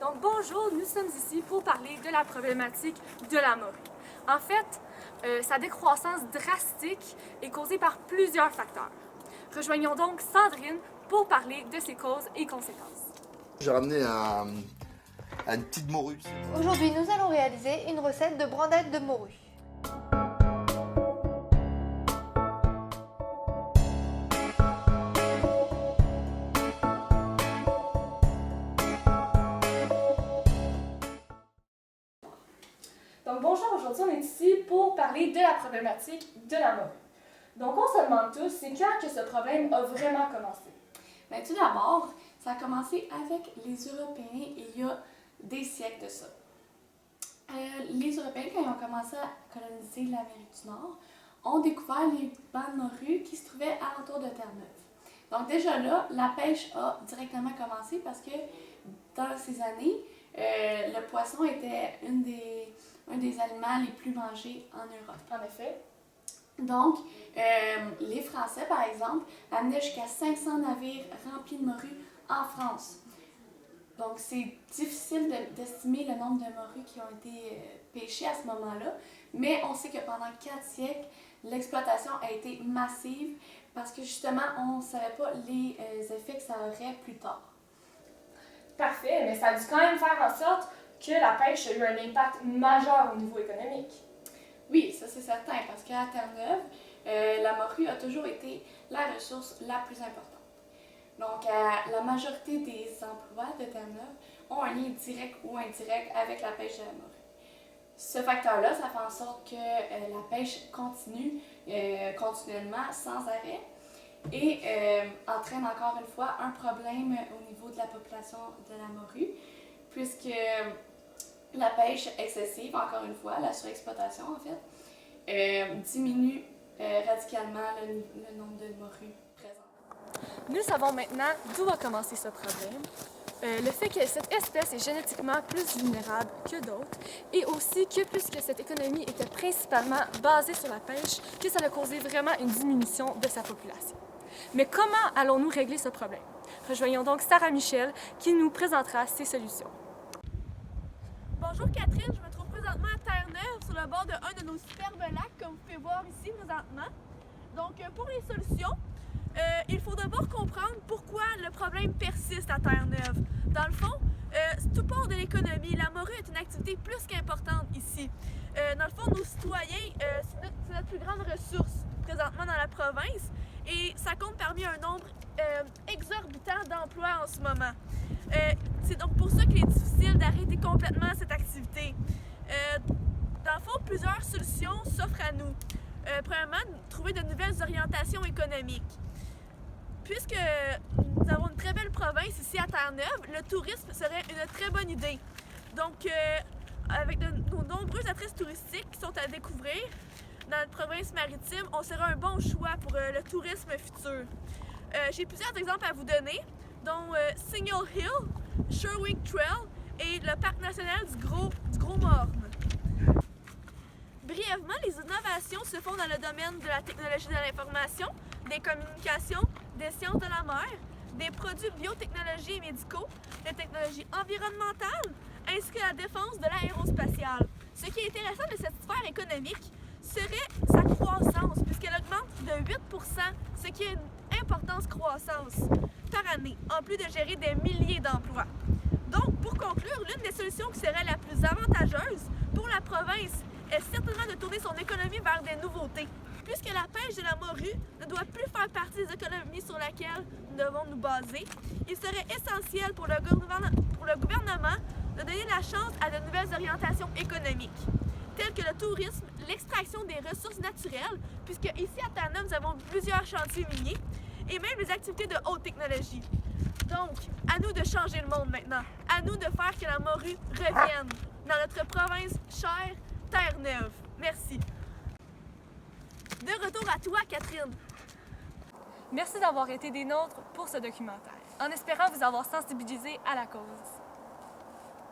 Donc bonjour, nous sommes ici pour parler de la problématique de la morue. En fait, sa décroissance drastique est causée par plusieurs facteurs. Rejoignons donc Sandrine pour parler de ses causes et conséquences. J'ai ramené une petite morue. Aujourd'hui, nous allons réaliser une recette de brandade de morue. Donc bonjour, aujourd'hui on est ici pour parler de la problématique de la morue. Donc on se demande tous, c'est quand que ce problème a vraiment commencé? Bien, tout d'abord, ça a commencé avec les Européens il y a des siècles de ça. Les Européens, quand ils ont commencé à coloniser l'Amérique du Nord, ont découvert les bancs de morue qui se trouvaient alentour de Terre-Neuve. Donc déjà là, la pêche a directement commencé parce que dans ces années, le poisson était un des aliments les plus mangés en Europe. En effet. Donc, les Français, par exemple, amenaient jusqu'à 500 navires remplis de morue en France. Donc, c'est difficile d'estimer le nombre de morues qui ont été pêchées à ce moment-là, mais on sait que pendant 4 siècles, l'exploitation a été massive parce que justement, on ne savait pas les effets que ça aurait plus tard. Parfait, mais ça a dû quand même faire en sorte que la pêche a eu un impact majeur au niveau économique. Oui, ça c'est certain, parce qu'à Terre-Neuve, la morue a toujours été la ressource la plus importante. Donc, la majorité des emplois de Terre-Neuve ont un lien direct ou indirect avec la pêche de la morue. Ce facteur-là, ça fait en sorte que la pêche continue continuellement, sans arrêt, et entraîne encore une fois un problème au niveau de la population de la morue, puisque la pêche excessive, encore une fois, la surexploitation en fait, diminue radicalement le nombre de morues présentes. Nous savons maintenant d'où a commencé ce problème. Le fait que cette espèce est génétiquement plus vulnérable que d'autres et aussi que puisque cette économie était principalement basée sur la pêche, que ça a causé vraiment une diminution de sa population. Mais comment allons-nous régler ce problème? Rejoignons donc Sarah Michel qui nous présentera ses solutions. Bonjour Catherine, je me trouve présentement à Terre-Neuve sur le bord de un de nos superbes lacs comme vous pouvez voir ici présentement. Donc pour les solutions, il faut d'abord comprendre pourquoi le problème persiste à Terre-Neuve. Dans le fond, tout part de l'économie. La morue est une activité plus qu'importante ici. Dans le fond, nos citoyens, c'est notre plus grande ressource présentement dans la province et ça compte parmi un nombre exorbitant d'emplois en ce moment. C'est donc pour ça qu'il est difficile d'arrêter complètement cette activité. Dans le fond, plusieurs solutions s'offrent à nous. Premièrement, trouver de nouvelles orientations économiques. Puisque nous avons une très belle province ici à Terre-Neuve, le tourisme serait une très bonne idée. Donc, avec nos nombreux attraits touristiques qui sont à découvrir dans notre province maritime, on serait un bon choix pour le tourisme futur. J'ai plusieurs exemples à vous donner, dont Signal Hill, Sherwick Trail et le parc national du Gros-Morne. Brièvement, les innovations se font dans le domaine de la technologie de l'information, des communications, des sciences de la mer, des produits biotechnologies et médicaux, des technologies environnementales, ainsi que la défense de l'aérospatiale. Ce qui est intéressant de cette sphère économique serait sa croissance, puisqu'elle augmente de 8%, ce qui est une importante croissance par année, en plus de gérer des milliers d'emplois. Donc, pour conclure, l'une des solutions qui serait la plus avantageuse pour la province est certainement de tourner son économie vers des nouveautés. Puisque la pêche de la morue ne doit plus faire partie des économies sur lesquelles nous devons nous baser, il serait essentiel pour le gouvernement de donner la chance à de nouvelles orientations économiques, telles que le tourisme, l'extraction des ressources naturelles, puisque ici à Terre-Neuve, nous avons plusieurs chantiers miniers, et même les activités de haute technologie. Donc, à nous de changer le monde maintenant, à nous de faire que la morue revienne dans notre province chère, Terre-Neuve. Merci. De retour à toi, Catherine. Merci d'avoir été des nôtres pour ce documentaire, en espérant vous avoir sensibilisé à la cause.